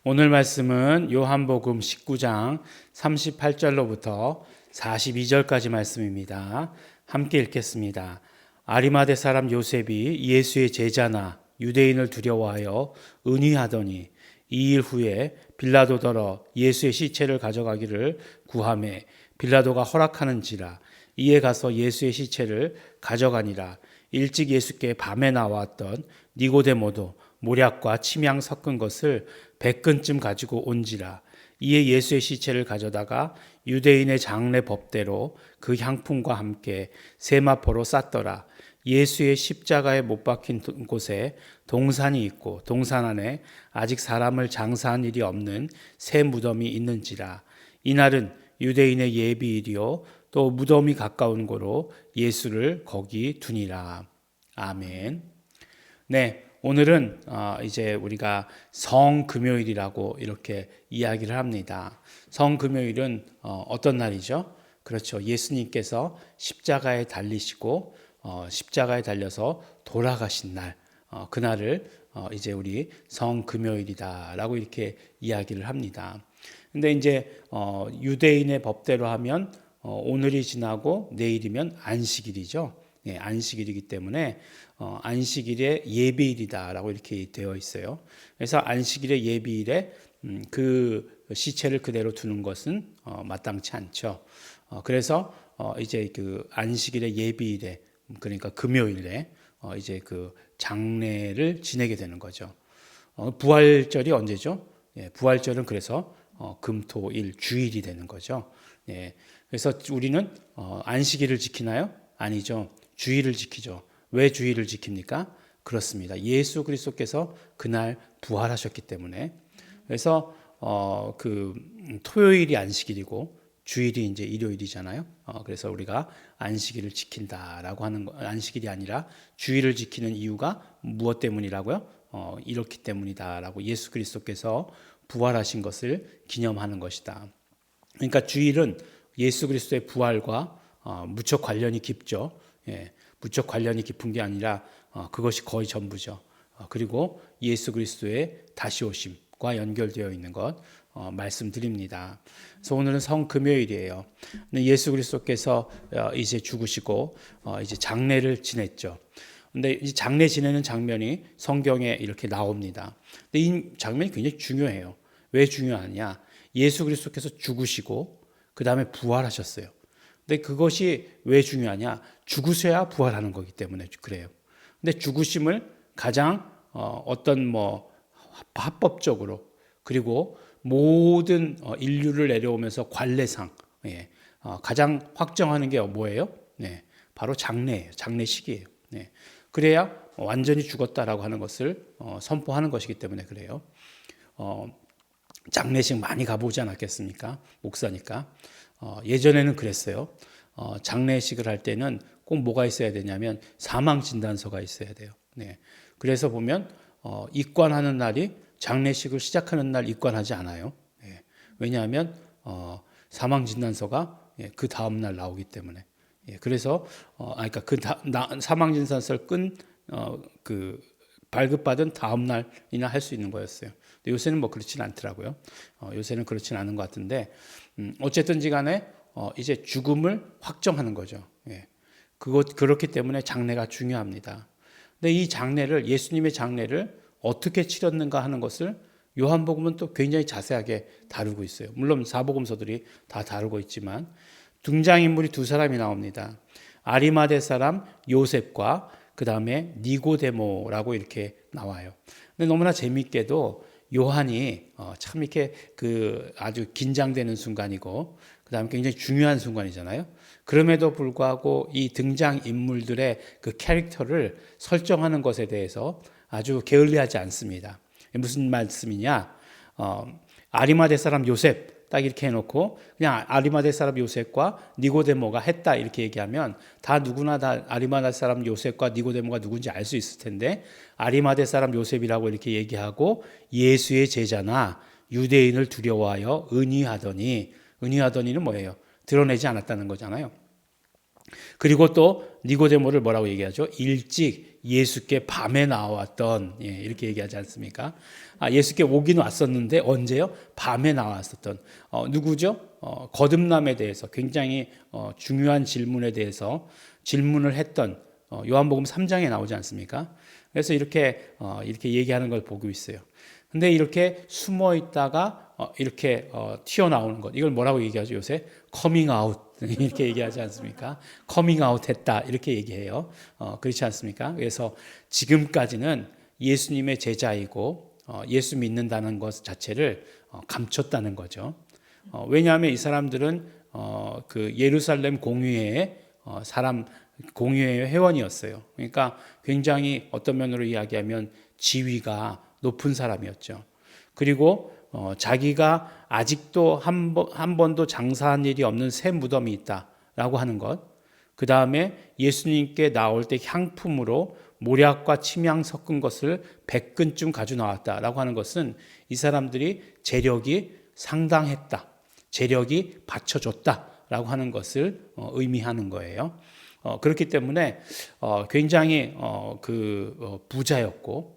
오늘 말씀은 요한복음 19장 38절로부터 42절까지 말씀입니다. 함께 읽겠습니다. 아리마대 사람 요셉이 예수의 제자나 유대인을 두려워하여 은휘하더니 2일 후에 빌라도더러 예수의 시체를 가져가기를 구하매 빌라도가 허락하는지라. 이에 가서 예수의 시체를 가져가니라. 일찍 예수께 밤에 나왔던 니고데모도 모략과 침향 섞은 것을 100근쯤 가지고 온지라. 이에 예수의 시체를 가져다가 유대인의 장례 법대로 그 향품과 함께 세마포로 쌌더라. 예수의 십자가에 못 박힌 곳에 동산이 있고 동산 안에 아직 사람을 장사한 일이 없는 새 무덤이 있는지라. 이날은 유대인의 예비일이요 또 무덤이 가까운 고로 예수를 거기 두니라. 아멘. 네, 오늘은 이제 우리가 성금요일이라고 이렇게 이야기를 합니다. 성금요일은 어떤 날이죠? 그렇죠. 예수님께서 십자가에 달리시고 십자가에 달려서 돌아가신 날, 그날을 이제 우리 성금요일이다라고 이렇게 이야기를 합니다. 근데 이제 유대인의 법대로 하면 오늘이 지나고 내일이면 안식일이죠. 네, 안식일이기 때문에 안식일의 예비일이다라고 이렇게 되어 있어요. 그래서 안식일의 예비일에 그 시체를 그대로 두는 것은 마땅치 않죠. 그래서 이제 그 안식일의 예비일에, 그러니까 금요일에 이제 그 장례를 지내게 되는 거죠. 부활절이 언제죠? 예, 부활절은 그래서 금토일 주일이 되는 거죠. 예, 그래서 우리는 안식일을 지키나요? 아니죠. 주일을 지키죠. 왜 주일을 지킵니까? 그렇습니다. 예수 그리스도께서 그날 부활하셨기 때문에. 그래서 그 토요일이 안식일이고 주일이 이제 일요일이잖아요. 그래서 우리가 안식일을 지킨다라고 하는 거, 안식일이 아니라 주일을 지키는 이유가 무엇 때문이라고요? 이렇기 때문이다라고 예수 그리스도께서 부활하신 것을 기념하는 것이다. 그러니까 주일은 예수 그리스도의 부활과 무척 관련이 깊죠. 예, 무척 관련이 깊은 게 아니라 그것이 거의 전부죠. 그리고 예수 그리스도의 다시 오심과 연결되어 있는 것 말씀드립니다. 그래서 오늘은 성금요일이에요. 예수 그리스도께서 이제 죽으시고 이제 장례를 지냈죠. 근데 이 장례 지내는 장면이 성경에 이렇게 나옵니다. 근데 이 장면이 굉장히 중요해요. 왜 중요하냐? 예수 그리스도께서 죽으시고 그 다음에 부활하셨어요. 근데 그것이 왜 중요하냐? 죽으셔야 부활하는 거기 때문에 그래요. 근데 죽으심을 가장 어떤 뭐 합법적으로 그리고 모든 인류를 내려오면서 관례상 가장 확정하는 게 뭐예요? 네, 바로 장례예요. 장례식이에요. 네, 그래야 완전히 죽었다라고 하는 것을 선포하는 것이기 때문에 그래요. 장례식 많이 가보지 않았겠습니까? 목사니까. 예전에는 그랬어요. 장례식을 할 때는 꼭 뭐가 있어야 되냐면 사망진단서가 있어야 돼요. 네. 그래서 보면 입관하는 날이 장례식을 시작하는 날 입관하지 않아요. 네. 왜냐하면 사망진단서가 그 다음 날 나오기 때문에. 그래서 그러니까 그 사망진단서를 그 발급받은 다음 날이나 할 수 있는 거였어요. 근데 요새는 뭐 그렇진 않더라고요. 요새는 그렇진 않은 것 같은데 어쨌든지 간에 이제 죽음을 확정하는 거죠. 그렇기 때문에 장례가 중요합니다. 근데 이 장례를 예수님의 장례를 어떻게 치렀는가 하는 것을 요한복음은 또 굉장히 자세하게 다루고 있어요. 물론 사복음서들이 다 다루고 있지만 등장인물이 두 사람이 나옵니다. 아리마대 사람 요셉과 그 다음에 니고데모라고 이렇게 나와요. 근데 너무나 재미있게도 요한이 참 이렇게 그 아주 긴장되는 순간이고 그 다음에 굉장히 중요한 순간이잖아요. 그럼에도 불구하고 이 등장 인물들의 그 캐릭터를 설정하는 것에 대해서 아주 게을리하지 않습니다. 무슨 말씀이냐? 아리마대 사람 요셉 딱 이렇게 해놓고 그냥 아리마대 사람 요셉과 니고데모가 했다 이렇게 얘기하면 다 누구나 다 아리마대 사람 요셉과 니고데모가 누군지 알 수 있을 텐데 아리마대 사람 요셉이라고 이렇게 얘기하고 예수의 제자나 유대인을 두려워하여 은휘하더니는 뭐예요? 드러내지 않았다는 거잖아요. 그리고 또 니고데모를 뭐라고 얘기하죠? 일찍 예수께 밤에 나왔던 이렇게 얘기하지 않습니까? 예수께 오긴 왔었는데 언제요? 밤에 나왔었던 누구죠? 거듭남에 대해서 굉장히 중요한 질문에 대해서 질문을 했던 요한복음 3장에 나오지 않습니까? 그래서 이렇게 얘기하는 걸 보고 있어요. 근데 이렇게 숨어 있다가 이렇게 튀어나오는 것, 이걸 뭐라고 얘기하죠 요새? 커밍 아웃 이렇게 얘기하지 않습니까? 커밍 아웃 했다 이렇게 얘기해요. 그렇지 않습니까? 그래서 지금까지는 예수님의 제자이고 예수 믿는다는 것 자체를 감췄다는 거죠. 왜냐하면 이 사람들은 그 예루살렘 공회의 사람 공회의 회원이었어요. 그러니까 굉장히 어떤 면으로 이야기하면 지위가 높은 사람이었죠. 그리고 자기가 아직도 한 번도 장사한 일이 없는 새 무덤이 있다라고 하는 것. 그 다음에 예수님께 나올 때 향품으로 모략과 침향 섞은 것을 100근쯤 가져 나왔다라고 하는 것은 이 사람들이 재력이 상당했다. 재력이 받쳐줬다라고 하는 것을 의미하는 거예요. 그렇기 때문에 굉장히 부자였고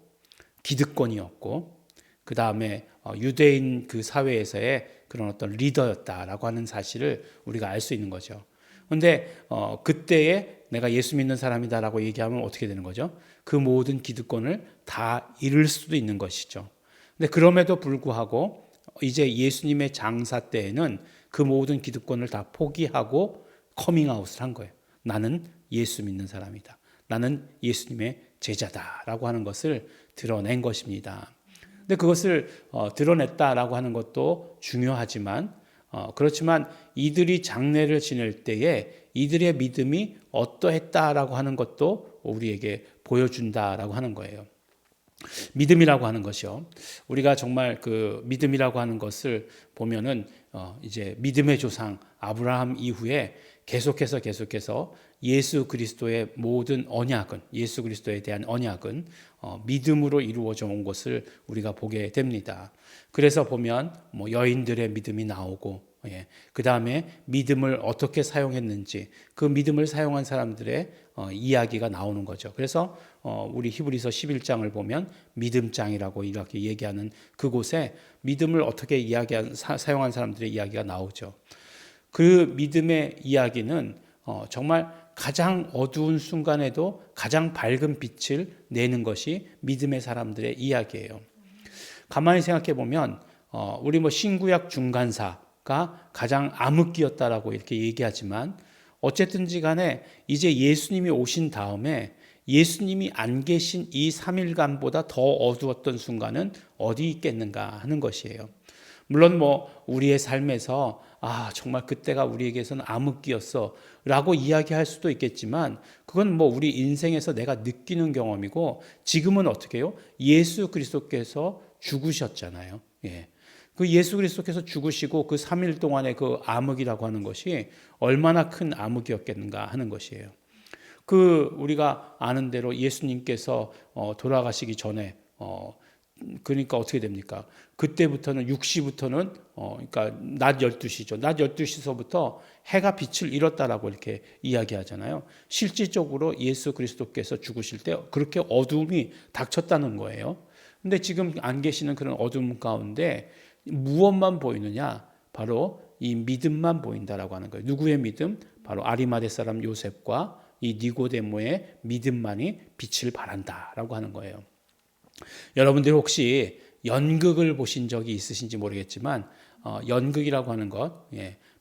기득권이었고 그 다음에 유대인 그 사회에서의 그런 어떤 리더였다라고 하는 사실을 우리가 알 수 있는 거죠. 그런데 그때에 내가 예수 믿는 사람이다라고 얘기하면 어떻게 되는 거죠? 그 모든 기득권을 다 잃을 수도 있는 것이죠. 근데 그럼에도 불구하고 이제 예수님의 장사 때에는 그 모든 기득권을 다 포기하고 커밍아웃을 한 거예요. 나는 예수 믿는 사람이다. 나는 예수님의 제자다라고 하는 것을 드러낸 것입니다. 근데 그것을 드러냈다라고 하는 것도 중요하지만 그렇지만 이들이 장례를 지낼 때에 이들의 믿음이 어떠했다라고 하는 것도 우리에게 보여준다라고 하는 거예요. 믿음이라고 하는 것이요. 우리가 정말 그 믿음이라고 하는 것을 보면은 이제 믿음의 조상 아브라함 이후에 계속해서 예수 그리스도의 모든 언약은 예수 그리스도에 대한 언약은 믿음으로 이루어져 온 것을 우리가 보게 됩니다. 그래서 보면 뭐 여인들의 믿음이 나오고 그 다음에 믿음을 어떻게 사용했는지 그 믿음을 사용한 사람들의 이야기가 나오는 거죠. 그래서 우리 히브리서 11장을 보면 믿음장이라고 이렇게 얘기하는 그곳에 믿음을 어떻게 사용한 사람들의 이야기가 나오죠. 그 믿음의 이야기는 정말 가장 어두운 순간에도 가장 밝은 빛을 내는 것이 믿음의 사람들의 이야기예요. 가만히 생각해 보면 우리 뭐 신구약 중간사가 가장 암흑기였다라고 이렇게 얘기하지만 어쨌든지 간에 이제 예수님이 오신 다음에 예수님이 안 계신 이 3일간보다 더 어두웠던 순간은 어디 있겠는가 하는 것이에요. 물론 뭐 우리의 삶에서 정말 그때가 우리에게서는 암흑기였어 라고 이야기할 수도 있겠지만 그건 뭐 우리 인생에서 내가 느끼는 경험이고 지금은 어떻게 해요? 예수 그리스도께서 죽으셨잖아요. 그 예수 그리스도께서 죽으시고 그 3일 동안의 그 암흑이라고 하는 것이 얼마나 큰 암흑이었겠는가 하는 것이에요. 그 우리가 아는 대로 예수님께서 돌아가시기 전에 그러니까 어떻게 됩니까? 그때부터는 6시부터는 그러니까 낮 12시죠. 낮 12시서부터 해가 빛을 잃었다라고 이렇게 이야기하잖아요. 실질적으로 예수 그리스도께서 죽으실 때 그렇게 어둠이 닥쳤다는 거예요. 근데 지금 안 계시는 그런 어둠 가운데 무엇만 보이느냐? 바로 이 믿음만 보인다라고 하는 거예요. 누구의 믿음? 바로 아리마대 사람 요셉과 이 니고데모의 믿음만이 빛을 발한다라고 하는 거예요. 여러분들 혹시 연극을 보신 적이 있으신지 모르겠지만 연극이라고 하는 것,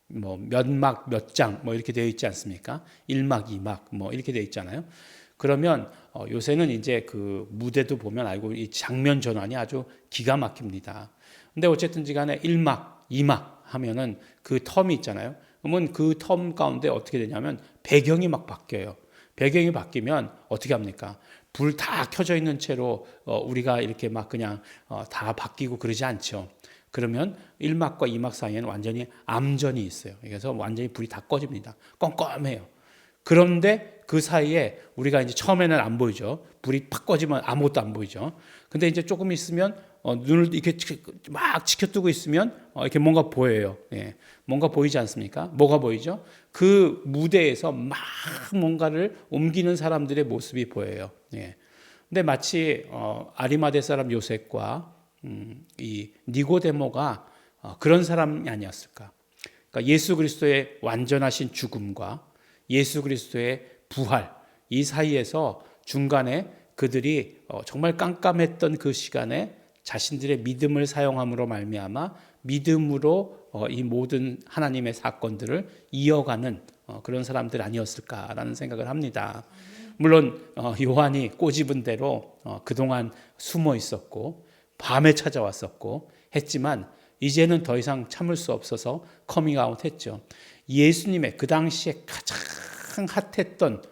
뭐 몇 막 몇 장 뭐 이렇게 되어 있지 않습니까? 1막, 2막 뭐 이렇게 되어 있잖아요. 그러면 요새는 이제 그 무대도 보면 알고 이 장면 전환이 아주 기가 막힙니다. 근데 어쨌든지 간에 1막, 2막 하면은 그 텀이 있잖아요. 그러면 그 텀 가운데 어떻게 되냐면 배경이 막 바뀌어요. 배경이 바뀌면 어떻게 합니까? 불 다 켜져 있는 채로 우리가 이렇게 막 그냥 다 바뀌고 그러지 않죠. 그러면 1막과 2막 사이에는 완전히 암전이 있어요. 그래서 완전히 불이 다 꺼집니다. 껌껌해요. 그런데 그 사이에 우리가 이제 처음에는 안 보이죠. 불이 팍 꺼지면 아무것도 안 보이죠. 근데 이제 조금 있으면 눈을 이렇게 막 지켜두고 있으면 이렇게 뭔가 보여요. 뭔가 보이지 않습니까? 뭐가 보이죠? 그 무대에서 막 뭔가를 옮기는 사람들의 모습이 보여요. 근데 마치 아리마대 사람 요셉과 이 니고데모가 그런 사람이 아니었을까? 그러니까 예수 그리스도의 완전하신 죽음과 예수 그리스도의 부활 이 사이에서 중간에 그들이 정말 깜깜했던 그 시간에 자신들의 믿음을 사용함으로 말미암아 믿음으로 이 모든 하나님의 사건들을 이어가는 그런 사람들 아니었을까라는 생각을 합니다. 물론 요한이 꼬집은 대로 그동안 숨어 있었고 밤에 찾아왔었고 했지만 이제는 더 이상 참을 수 없어서 커밍아웃 했죠. 예수님의 그 당시에 가장 핫했던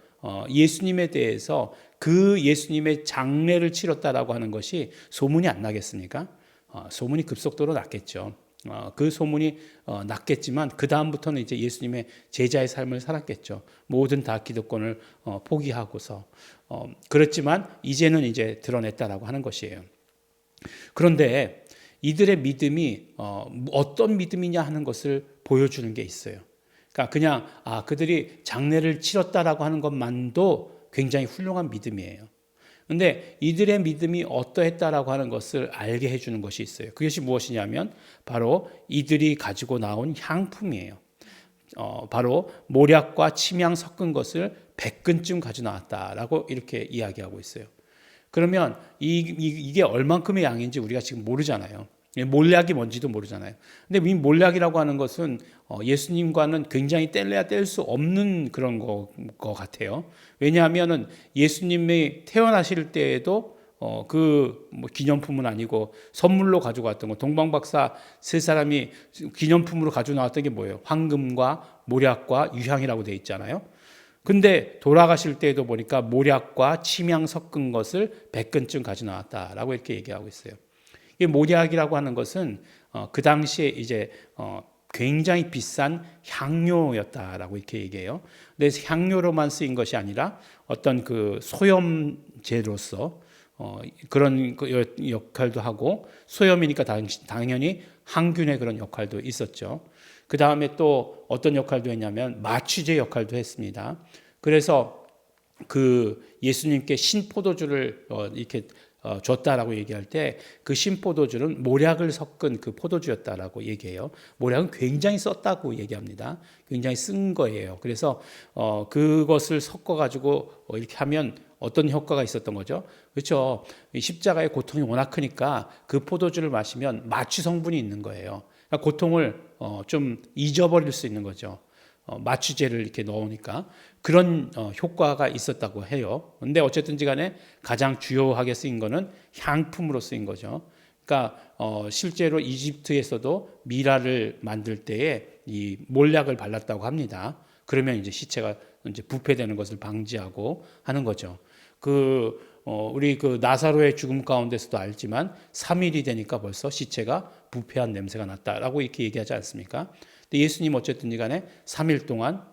예수님에 대해서 그 예수님의 장례를 치렀다라고 하는 것이 소문이 안 나겠습니까? 소문이 급속도로 났겠죠. 그 소문이 났겠지만 그 다음부터는 이제 예수님의 제자의 삶을 살았겠죠. 모든 다 기득권을 포기하고서 그렇지만 이제는 이제 드러냈다라고 하는 것이에요. 그런데 이들의 믿음이 어떤 믿음이냐 하는 것을 보여주는 게 있어요. 그러니까 그냥 그들이 장례를 치렀다라고 하는 것만도 굉장히 훌륭한 믿음이에요. 그런데 이들의 믿음이 어떠했다라고 하는 것을 알게 해주는 것이 있어요. 그것이 무엇이냐면 바로 이들이 가지고 나온 향품이에요. 바로 모략과 침향 섞은 것을 100근쯤 가지고 나왔다라고 이렇게 이야기하고 있어요. 그러면 이게 얼만큼의 양인지 우리가 지금 모르잖아요. 몰약이 뭔지도 모르잖아요. 근데 이 몰약이라고 하는 것은 예수님과는 굉장히 뗄래야 뗄 수 없는 그런 거 같아요. 왜냐하면은 예수님이 태어나실 때에도 뭐 기념품은 아니고 선물로 가지고 왔던 거, 동방박사 세 사람이 기념품으로 가지고 나왔던 게 뭐예요? 황금과 모략과 유향이라고 돼 있잖아요. 근데 돌아가실 때에도 보니까 모략과 침향 섞은 것을 100근쯤 가지고 나왔다라고 이렇게 얘기하고 있어요. 이 모략이라고 하는 것은 그 당시에 이제 굉장히 비싼 향료였다라고 이렇게 얘기해요. 근데 향료로만 쓰인 것이 아니라 어떤 그 소염제로서 그런 역할도 하고, 소염이니까 당연히 항균의 그런 역할도 있었죠. 그 다음에 또 어떤 역할도 했냐면 마취제 역할도 했습니다. 그래서 그 예수님께 신포도주를 이렇게 줬다라고 얘기할 때 그 신포도주는 모략을 섞은 그 포도주였다라고 얘기해요. 모략은 굉장히 썼다고 얘기합니다. 굉장히 쓴 거예요. 그래서 그것을 섞어가지고 이렇게 하면 어떤 효과가 있었던 거죠? 그렇죠. 십자가의 고통이 워낙 크니까 그 포도주를 마시면 마취 성분이 있는 거예요. 그러니까 고통을 좀 잊어버릴 수 있는 거죠. 마취제를 이렇게 넣으니까 그런 효과가 있었다고 해요. 근데 어쨌든지 간에 가장 주요하게 쓰인 거는 향품으로 쓰인 거죠. 그러니까 실제로 이집트에서도 미라를 만들 때에 이 몰약을 발랐다고 합니다. 그러면 이제 시체가 이제 부패되는 것을 방지하고 하는 거죠. 우리 그 나사로의 죽음 가운데서도 알지만 3일이 되니까 벌써 시체가 부패한 냄새가 났다라고 이렇게 얘기하지 않습니까? 근데 예수님 어쨌든지 간에 3일 동안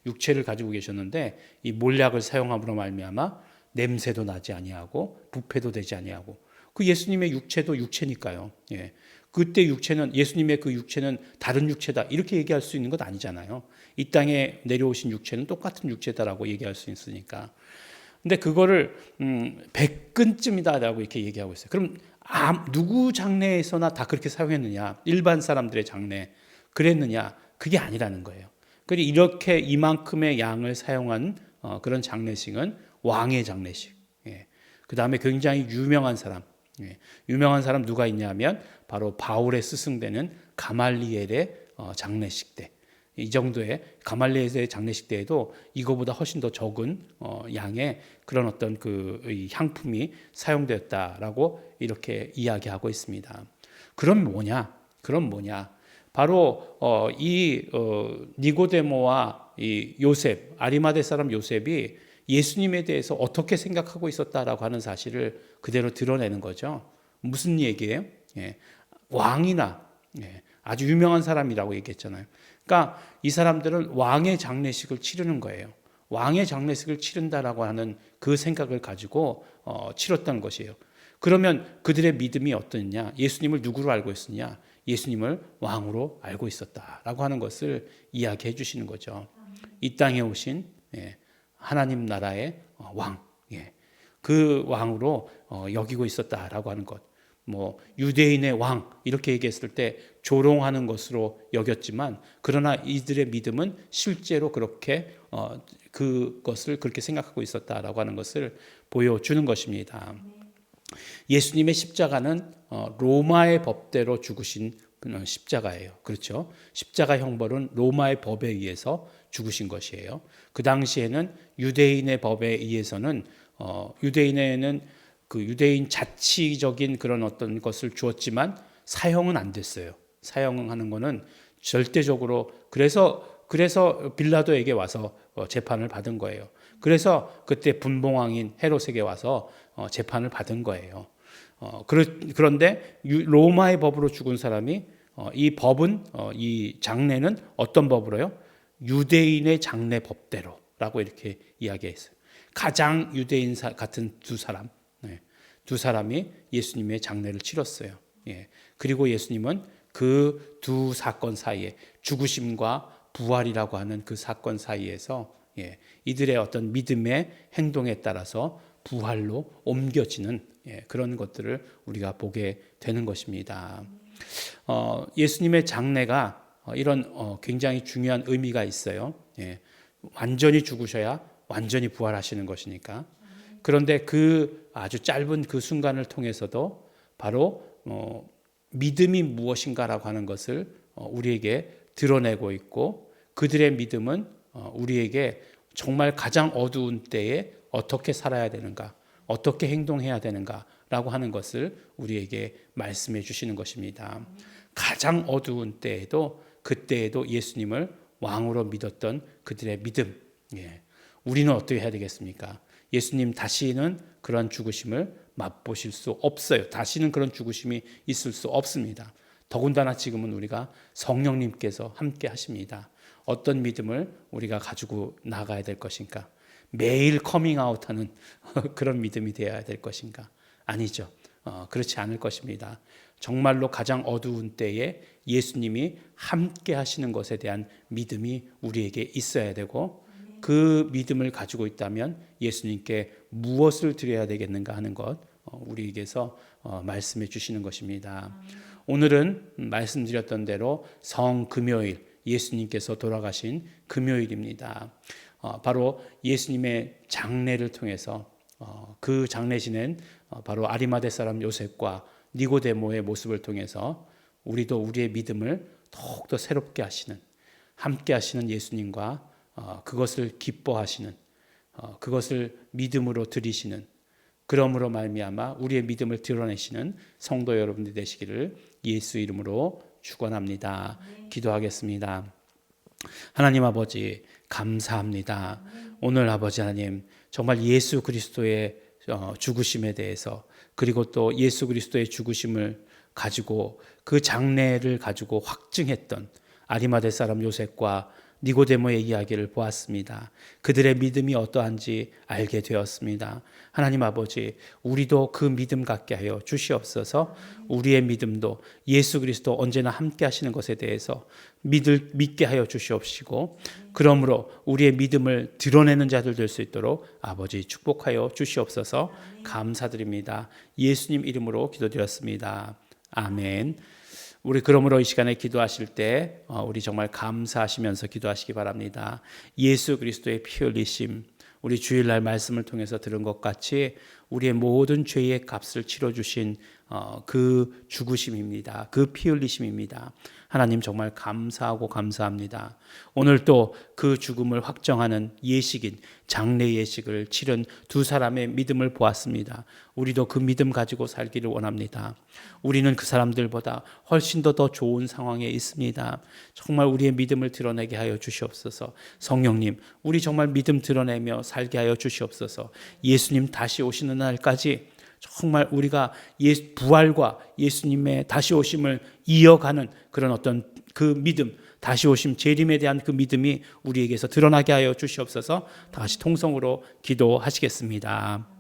육체를 가지고 계셨는데 이 몰약을 사용함으로 말미암아 냄새도 나지 아니하고 부패도 되지 아니하고, 그 예수님의 육체도 육체니까요. 그때 육체는, 예수님의 그 육체는 다른 육체다 이렇게 얘기할 수 있는 것 아니잖아요. 이 땅에 내려오신 육체는 똑같은 육체다라고 얘기할 수 있으니까. 근데 그거를 100근쯤이다라고 이렇게 얘기하고 있어요. 그럼 누구 장례에서나 다 그렇게 사용했느냐? 일반 사람들의 장례 그랬느냐? 그게 아니라는 거예요. 그리고 이렇게 이만큼의 양을 사용한 그런 장례식은 왕의 장례식. 그 다음에 굉장히 유명한 사람. 유명한 사람 누가 있냐면 바로 바울의 스승되는 가말리엘의 장례식 때. 이 정도의 가말리엘의 장례식 때에도 이거보다 훨씬 더 적은 양의 그런 어떤 그 향품이 사용되었다라고 이렇게 이야기하고 있습니다. 그럼 뭐냐? 바로 이 니고데모와 이 요셉, 아리마대 사람 요셉이 예수님에 대해서 어떻게 생각하고 있었다라고 하는 사실을 그대로 드러내는 거죠. 무슨 얘기예요? 왕이나 아주 유명한 사람이라고 얘기했잖아요. 그러니까 이 사람들은 왕의 장례식을 치르는 거예요. 왕의 장례식을 치른다라고 하는 그 생각을 가지고 치렀던 것이에요. 그러면 그들의 믿음이 어떠냐? 예수님을 누구로 알고 있었냐? 예수님을 왕으로 알고 있었다라고 하는 것을 이야기해 주시는 거죠. 이 땅에 오신 하나님 나라의 왕, 그 왕으로 여기고 있었다라고 하는 것. 뭐 유대인의 왕 이렇게 얘기했을 때 조롱하는 것으로 여겼지만 그러나 이들의 믿음은 실제로 그렇게 그것을 그렇게 생각하고 있었다라고 하는 것을 보여주는 것입니다. 예수님의 십자가는 로마의 법대로 죽으신 십자가예요. 그렇죠? 십자가 형벌은 로마의 법에 의해서 죽으신 것이에요. 그 당시에는 유대인의 법에 의해서는 유대인에는 그 유대인 자치적인 그런 어떤 것을 주었지만 사형은 안 됐어요. 사형하는 거는 절대적으로 그래서 빌라도에게 와서 재판을 받은 거예요. 그래서 그때 분봉왕인 헤롯에게 와서 재판을 받은 거예요. 그런데 로마의 법으로 죽은 사람이 이 법은 이 장례는 어떤 법으로요? 유대인의 장례 법대로라고 이렇게 이야기했어요. 가장 유대인 같은 두 사람, 두 사람이 예수님의 장례를 치렀어요. 그리고 예수님은 그 두 사건 사이에 죽으심과 부활이라고 하는 그 사건 사이에서 이들의 어떤 믿음의 행동에 따라서 부활로 옮겨지는 그런 것들을 우리가 보게 되는 것입니다. 예수님의 장례가 이런 굉장히 중요한 의미가 있어요. 완전히 죽으셔야 완전히 부활하시는 것이니까. 그런데 그 아주 짧은 그 순간을 통해서도 바로 믿음이 무엇인가라고 하는 것을 우리에게 드러내고 있고 그들의 믿음은 우리에게 정말 가장 어두운 때에 어떻게 살아야 되는가, 어떻게 행동해야 되는가라고 하는 것을 우리에게 말씀해 주시는 것입니다. 가장 어두운 때에도 그때에도 예수님을 왕으로 믿었던 그들의 믿음. 우리는 어떻게 해야 되겠습니까? 예수님 다시는 그런 죽으심을 맛보실 수 없어요. 다시는 그런 죽으심이 있을 수 없습니다. 더군다나 지금은 우리가 성령님께서 함께 하십니다. 어떤 믿음을 우리가 가지고 나가야 될 것인가? 매일 커밍아웃하는 그런 믿음이 되어야 될 것인가? 아니죠. 그렇지 않을 것입니다. 정말로 가장 어두운 때에 예수님이 함께 하시는 것에 대한 믿음이 우리에게 있어야 되고 그 믿음을 가지고 있다면 예수님께 무엇을 드려야 되겠는가 하는 것 우리에게서 말씀해 주시는 것입니다. 오늘은 말씀드렸던 대로 성금요일 예수님께서 돌아가신 금요일입니다. 바로 예수님의 장례를 통해서 그 장례 지낸 바로 아리마대 사람 요셉과 니고데모의 모습을 통해서 우리도 우리의 믿음을 더욱더 새롭게 하시는 함께 하시는 예수님과 그것을 기뻐하시는 그것을 믿음으로 드리시는 그러므로 말미암아 우리의 믿음을 드러내시는 성도 여러분들 되시기를 예수 이름으로 축원합니다. 기도하겠습니다. 하나님 아버지 감사합니다. 오늘 아버지 하나님 정말 예수 그리스도의 죽으심에 대해서 그리고 또 예수 그리스도의 죽으심을 가지고 그 장례를 가지고 확증했던 아리마대 사람 요셉과 니고데모의 이야기를 보았습니다. 그들의 믿음이 어떠한지 알게 되었습니다. 하나님 아버지, 우리도 그 믿음 갖게 하여 주시옵소서. 우리의 믿음도 예수 그리스도 언제나 함께 하시는 것에 대해서 믿게 하여 주시옵시고, 그러므로 우리의 믿음을 드러내는 자들 될 수 있도록 아버지 축복하여 주시옵소서. 감사드립니다. 예수님 이름으로 기도드렸습니다. 아멘. 우리 그러므로 이 시간에 기도하실 때 우리 정말 감사하시면서 기도하시기 바랍니다. 예수 그리스도의 피 흘리심, 우리 주일날 말씀을 통해서 들은 것 같이 우리의 모든 죄의 값을 치러주신 그 죽으심입니다. 그 피 흘리심입니다. 하나님 정말 감사하고 감사합니다. 오늘 또 그 죽음을 확정하는 예식인 장례 예식을 치른 두 사람의 믿음을 보았습니다. 우리도 그 믿음 가지고 살기를 원합니다. 우리는 그 사람들보다 훨씬 더 좋은 상황에 있습니다. 정말 우리의 믿음을 드러내게 하여 주시옵소서. 성령님, 우리 정말 믿음 드러내며 살게 하여 주시옵소서. 예수님 다시 오시는 날까지 정말 우리가 부활과 예수님의 다시 오심을 이어가는 그런 어떤 그 믿음, 다시 오심 재림에 대한 그 믿음이 우리에게서 드러나게 하여 주시옵소서. 다시 통성으로 기도하시겠습니다.